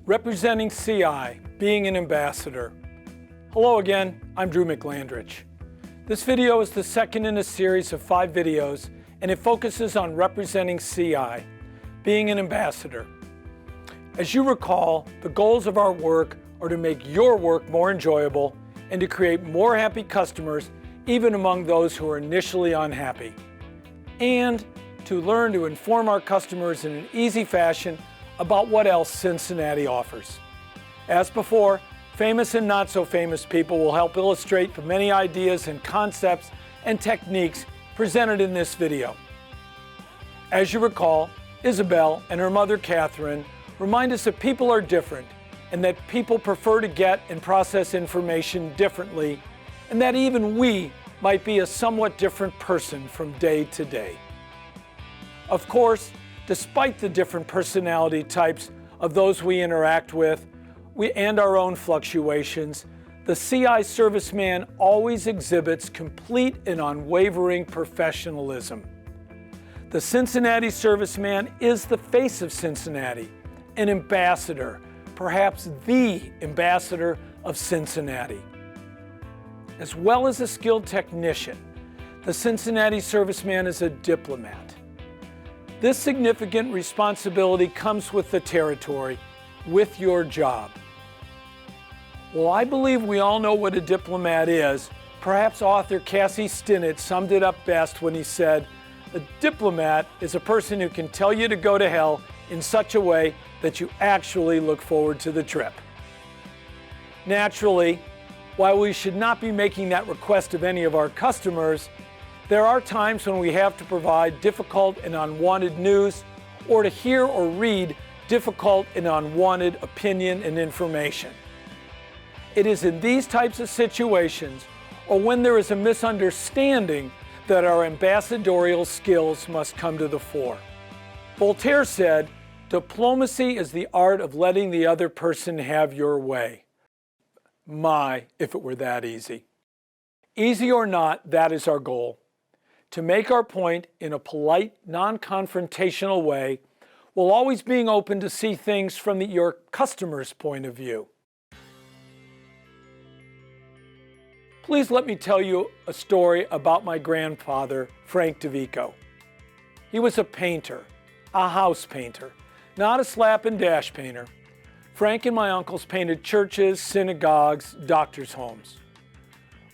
Representing CI, being an ambassador. Hello again, I'm Drew McLandrich. This video is the second in a series of 5 videos, and it focuses on representing CI, being an ambassador. As you recall, the goals of our work are to make your work more enjoyable and to create more happy customers, even among those who are initially unhappy. And to learn to inform our customers in an easy fashion about what else Cincinnati offers. As before, famous and not so famous people will help illustrate the many ideas and concepts and techniques presented in this video. As you recall, Isabel and her mother Catherine remind us that people are different and that people prefer to get and process information differently, and that even we might be a somewhat different person from day to day. Of course, despite the different personality types of those we interact with, and our own fluctuations, the CI serviceman always exhibits complete and unwavering professionalism. The Cincinnati serviceman is the face of Cincinnati, an ambassador, perhaps the ambassador of Cincinnati. As well as a skilled technician, the Cincinnati serviceman is a diplomat. This significant responsibility comes with the territory, with your job. Well, I believe we all know what a diplomat is. Perhaps author Cassie Stinnett summed it up best when he said, "A diplomat is a person who can tell you to go to hell in such a way that you actually look forward to the trip." Naturally, while we should not be making that request of any of our customers, there are times when we have to provide difficult and unwanted news, or to hear or read difficult and unwanted opinion and information. It is in these types of situations, or when there is a misunderstanding, that our ambassadorial skills must come to the fore. Voltaire said, "Diplomacy is the art of letting the other person have your way." My, if it were that easy. Easy or not, that is our goal. To make our point in a polite, non-confrontational way, while always being open to see things from your customer's point of view. Please let me tell you a story about my grandfather, Frank DeVico. He was a painter, a house painter, not a slap and dash painter. Frank and my uncles painted churches, synagogues, doctors' homes.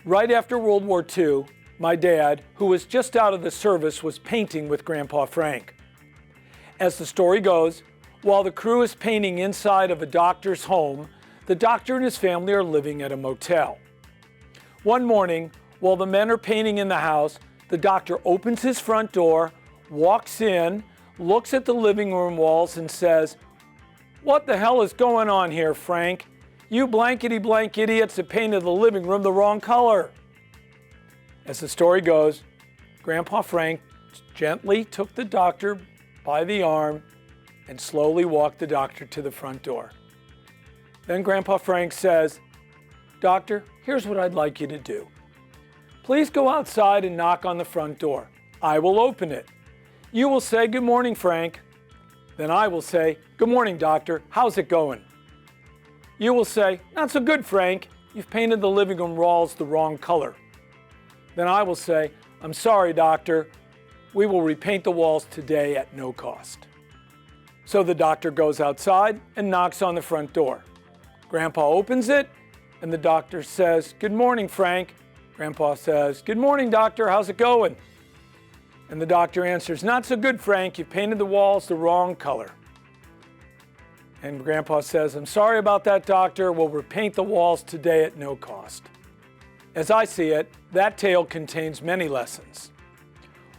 Right after World War II, my dad, who was just out of the service, was painting with Grandpa Frank. As the story goes, while the crew is painting inside of a doctor's home, the doctor and his family are living at a motel. One morning, while the men are painting in the house, the doctor opens his front door, walks in, looks at the living room walls and says, "What the hell is going on here, Frank? You blankety blank idiots have painted the living room the wrong color." As the story goes, Grandpa Frank gently took the doctor by the arm and slowly walked the doctor to the front door. Then Grandpa Frank says, "Doctor, here's what I'd like you to do. Please go outside and knock on the front door. I will open it. You will say, 'Good morning, Frank.' Then I will say, 'Good morning, doctor. How's it going?' You will say, 'Not so good, Frank. You've painted the living room walls the wrong color.' Then I will say, 'I'm sorry, doctor. We will repaint the walls today at no cost.' So the doctor goes outside and knocks on the front door. Grandpa opens it, and the doctor says, 'Good morning, Frank.' Grandpa says, 'Good morning, doctor. How's it going?' And the doctor answers, 'Not so good, Frank. You painted the walls the wrong color.' And Grandpa says, 'I'm sorry about that, doctor. We'll repaint the walls today at no cost.' As I see it, that tale contains many lessons.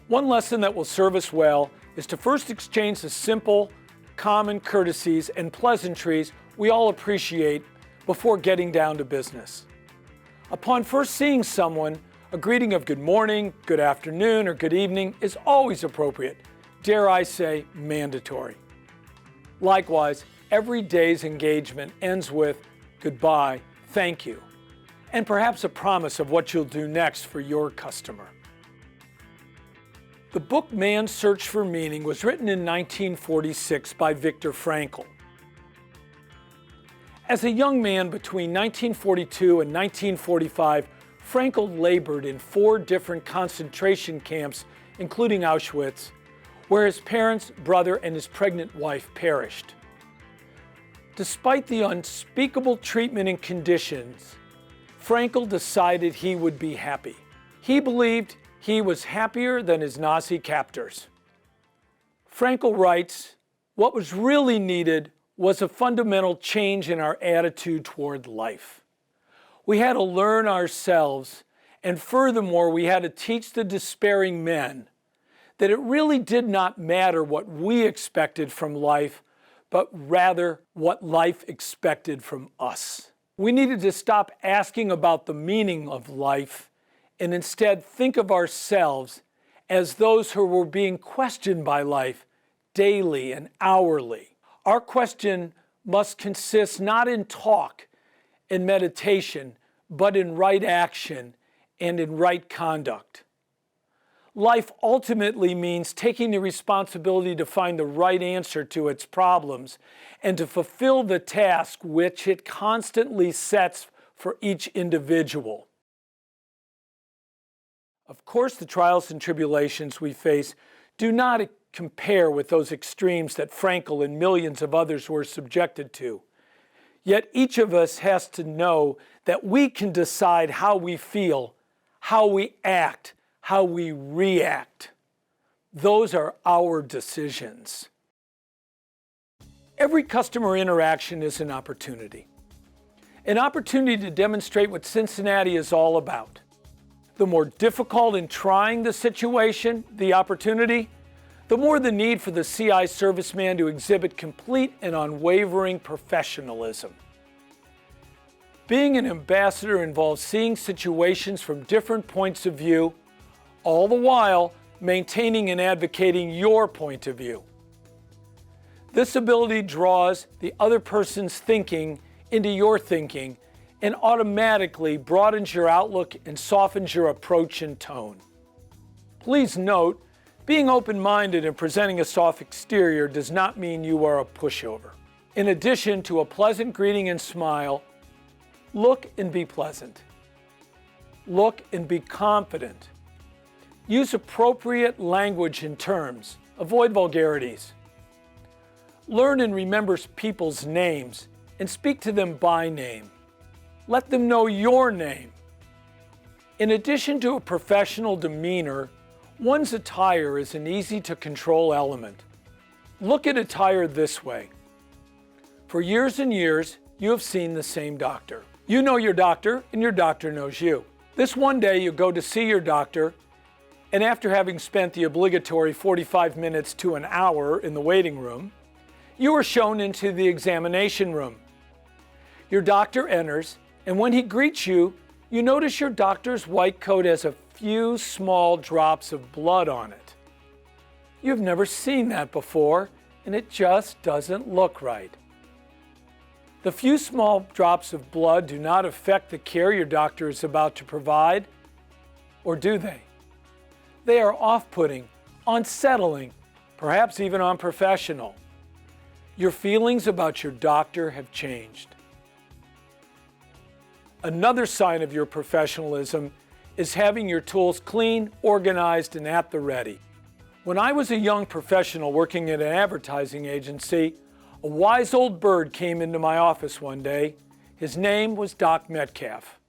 One lesson that will serve us well is to first exchange the simple, common courtesies and pleasantries we all appreciate before getting down to business. Upon first seeing someone, a greeting of good morning, good afternoon, or good evening is always appropriate, dare I say mandatory. Likewise, every day's engagement ends with goodbye, thank you, and perhaps a promise of what you'll do next for your customer. The book Man's Search for Meaning was written in 1946 by Viktor Frankl. As a young man between 1942 and 1945, Frankl labored in 4 different concentration camps, including Auschwitz, where his parents, brother, and his pregnant wife perished. Despite the unspeakable treatment and conditions, Frankl decided he would be happy. He believed he was happier than his Nazi captors. Frankl writes, "What was really needed was a fundamental change in our attitude toward life. We had to learn ourselves, and furthermore, we had to teach the despairing men that it really did not matter what we expected from life, but rather what life expected from us. We needed to stop asking about the meaning of life and instead think of ourselves as those who were being questioned by life daily and hourly. Our question must consist not in talk and meditation, but in right action and in right conduct. Life ultimately means taking the responsibility to find the right answer to its problems and to fulfill the task which it constantly sets for each individual. Of course, the trials and tribulations we face do not compare with those extremes that Frankl and millions of others were subjected to. Yet each of us has to know that we can decide how we feel, how we act, how we react. Those are our decisions. Every customer interaction is an opportunity to demonstrate what Cincinnati is all about. The more difficult and trying the situation, the opportunity, the more the need for the CI serviceman to exhibit complete and unwavering professionalism. Being an ambassador involves seeing situations from different points of view, all the while maintaining and advocating your point of view. This ability draws the other person's thinking into your thinking and automatically broadens your outlook and softens your approach and tone. Please note, being open-minded and presenting a soft exterior does not mean you are a pushover. In addition to a pleasant greeting and smile, look and be pleasant. Look and be confident. Use appropriate language and terms. Avoid vulgarities. Learn and remember people's names and speak to them by name. Let them know your name. In addition to a professional demeanor, one's attire is an easy-to-control element. Look at attire this way. For years and years, you have seen the same doctor. You know your doctor, and your doctor knows you. This one day, you go to see your doctor, and after having spent the obligatory 45 minutes to an hour in the waiting room, you are shown into the examination room. Your doctor enters, and when he greets you, you notice your doctor's white coat has a few small drops of blood on it. You've never seen that before, and it just doesn't look right. The few small drops of blood do not affect the care your doctor is about to provide, or do they? They are off-putting, unsettling, perhaps even unprofessional. Your feelings about your doctor have changed. Another sign of your professionalism is having your tools clean, organized, and at the ready. When I was a young professional working at an advertising agency, a wise old bird came into my office one day. His name was Doc Metcalf.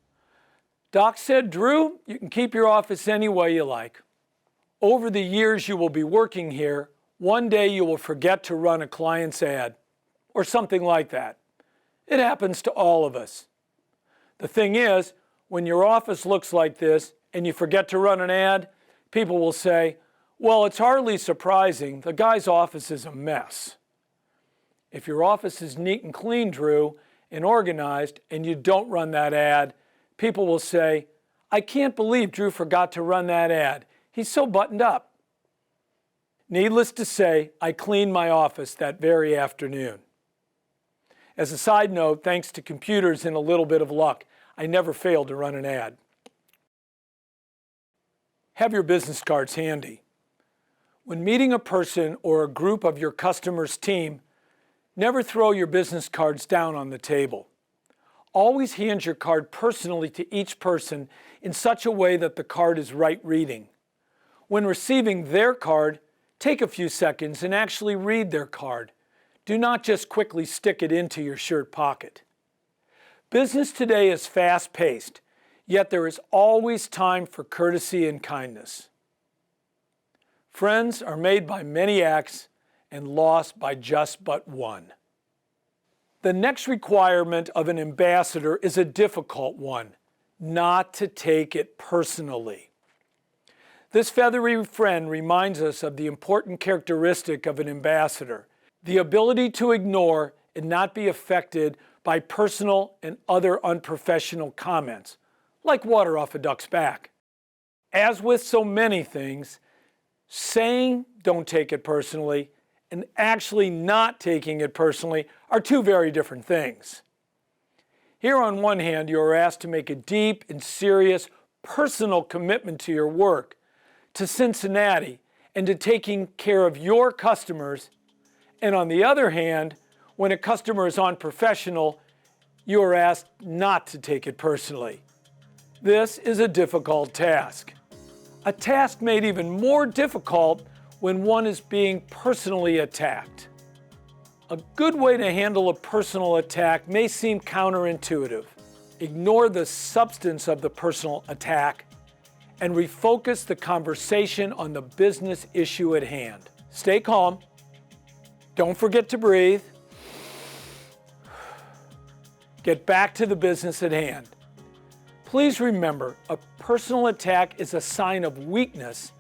Doc said, "Drew, you can keep your office any way you like. Over the years you will be working here, one day you will forget to run a client's ad," or something like that. It happens to all of us. The thing is, when your office looks like this and you forget to run an ad, people will say, "Well, it's hardly surprising. The guy's office is a mess." If your office is neat and clean, Drew, and organized, and you don't run that ad, people will say, "I can't believe Drew forgot to run that ad. He's so buttoned up." Needless to say, I cleaned my office that very afternoon. As a side note, thanks to computers and a little bit of luck, I never failed to run an ad. Have your business cards handy. When meeting a person or a group of your customer's team, Never throw your business cards down on the table. Always hand your card personally to each person in such a way that the card is right reading. When receiving their card, take a few seconds and actually read their card. Do not just quickly stick it into your shirt pocket. Business today is fast-paced, yet there is always time for courtesy and kindness. Friends are made by many acts and lost by just but one. The next requirement of an ambassador is a difficult one: not to take it personally. This feathery friend reminds us of the important characteristic of an ambassador: the ability to ignore and not be affected by personal and other unprofessional comments, like water off a duck's back. As with so many things, saying don't take it personally and actually not taking it personally are two very different things. Here, on one hand, you are asked to make a deep and serious personal commitment to your work, to Cincinnati, and to taking care of your customers. And on the other hand, when a customer is unprofessional, you are asked not to take it personally. This is a difficult task. A task made even more difficult when one is being personally attacked. A good way to handle a personal attack may seem counterintuitive. Ignore the substance of the personal attack and refocus the conversation on the business issue at hand. Stay calm. Don't forget to breathe. Get back to the business at hand. Please remember, a personal attack is a sign of weakness,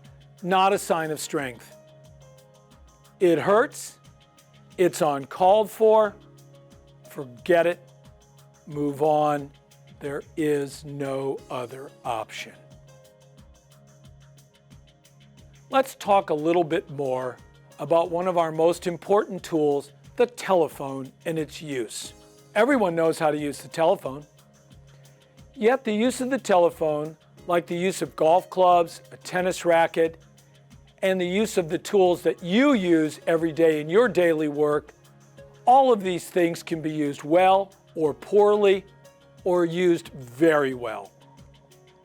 not a sign of strength. It hurts. It's uncalled for. Forget it. Move on. There is no other option. Let's talk a little bit more about one of our most important tools, the telephone, and its use. Everyone knows how to use the telephone. Yet the use of the telephone, like the use of golf clubs, a tennis racket, and the use of the tools that you use every day in your daily work, all of these things can be used well or poorly, or used very well.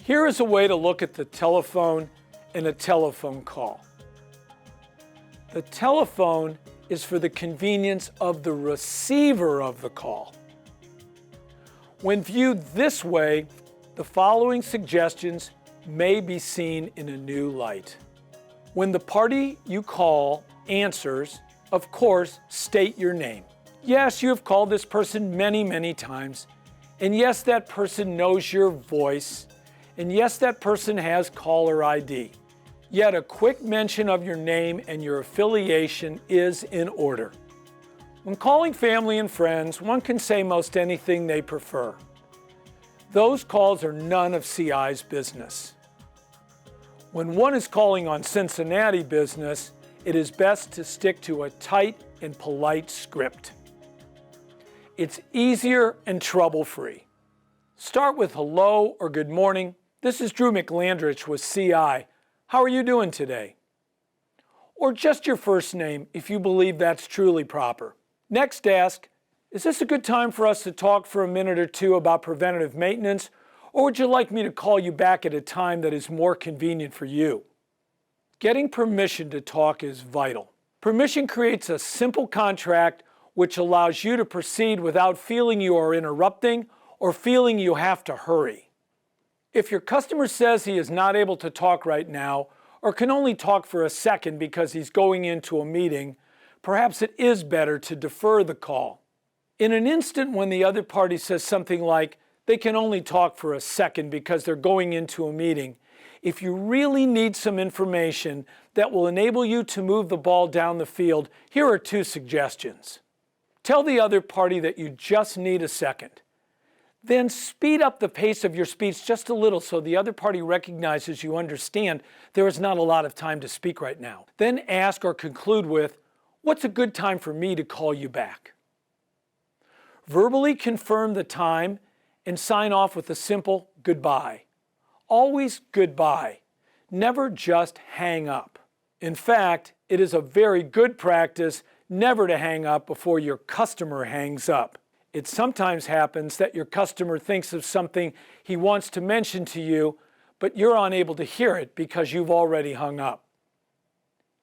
Here is a way to look at the telephone in a telephone call. The telephone is for the convenience of the receiver of the call. When viewed this way, the following suggestions may be seen in a new light. When the party you call answers, of course, state your name. Yes, you have called this person many, many times. And yes, that person knows your voice. And yes, that person has caller ID. Yet a quick mention of your name and your affiliation is in order. When calling family and friends, one can say most anything they prefer. Those calls are none of CI's business. When one is calling on Cincinnati business, it is best to stick to a tight and polite script. It's easier and trouble-free. Start with hello or good morning. This is Drew McLandrich with CI. How are you doing today? Or just your first name if you believe that's truly proper. Next, ask, is this a good time for us to talk for a minute or two about preventative maintenance, or would you like me to call you back at a time that is more convenient for you? Getting permission to talk is vital. Permission creates a simple contract which allows you to proceed without feeling you are interrupting or feeling you have to hurry. If your customer says he is not able to talk right now or can only talk for a second because he's going into a meeting, perhaps it is better to defer the call. In an instant when the other party says something like, they can only talk for a second because they're going into a meeting, if you really need some information that will enable you to move the ball down the field, here are two suggestions. Tell the other party that you just need a second. Then speed up the pace of your speech just a little so the other party recognizes you understand there is not a lot of time to speak right now. Then ask or conclude with, what's a good time for me to call you back? Verbally confirm the time and sign off with a simple goodbye. Always goodbye. Never just hang up. In fact, it is a very good practice never to hang up before your customer hangs up. It sometimes happens that your customer thinks of something he wants to mention to you, but you're unable to hear it because you've already hung up.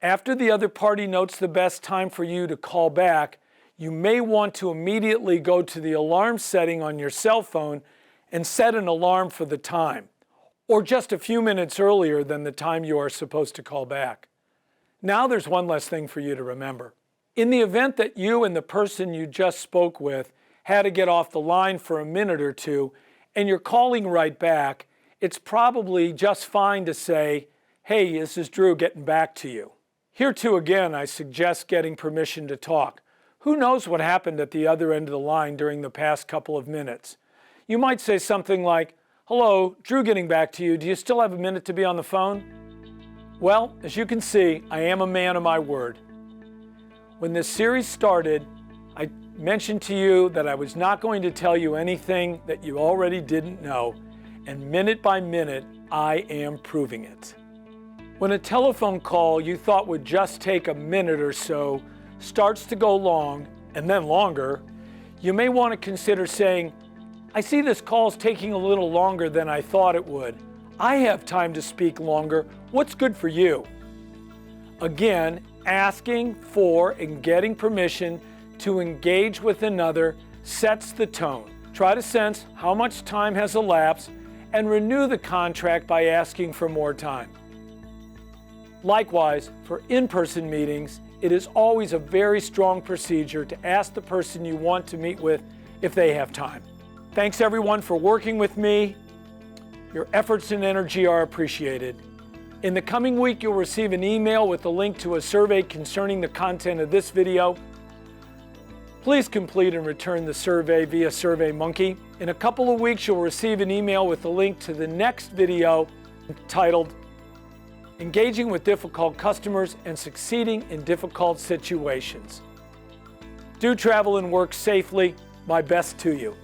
After the other party notes the best time for you to call back, you may want to immediately go to the alarm setting on your cell phone and set an alarm for the time, or just a few minutes earlier than the time you are supposed to call back. Now there's one less thing for you to remember. In the event that you and the person you just spoke with had to get off the line for a minute or two and you're calling right back, it's probably just fine to say, "Hey, this is Drew getting back to you." Here too again, I suggest getting permission to talk. Who knows what happened at the other end of the line during the past couple of minutes? You might say something like, "Hello, Drew getting back to you. Do you still have a minute to be on the phone?" Well, as you can see, I am a man of my word. When this series started, I mentioned to you that I was not going to tell you anything that you already didn't know, and minute by minute, I am proving it. When a telephone call you thought would just take a minute or so starts to go long, and then longer, you may want to consider saying, "I see this call's taking a little longer than I thought it would. I have time to speak longer. What's good for you?" Again, asking for and getting permission to engage with another sets the tone. Try to sense how much time has elapsed and renew the contract by asking for more time. Likewise, for in-person meetings, it is always a very strong procedure to ask the person you want to meet with if they have time. Thanks everyone for working with me. Your efforts and energy are appreciated. In the coming week, you'll receive an email with a link to a survey concerning the content of this video. Please complete and return the survey via SurveyMonkey. In a couple of weeks, you'll receive an email with a link to the next video titled Engaging with Difficult Customers and Succeeding in Difficult Situations. Do travel and work safely. My best to you.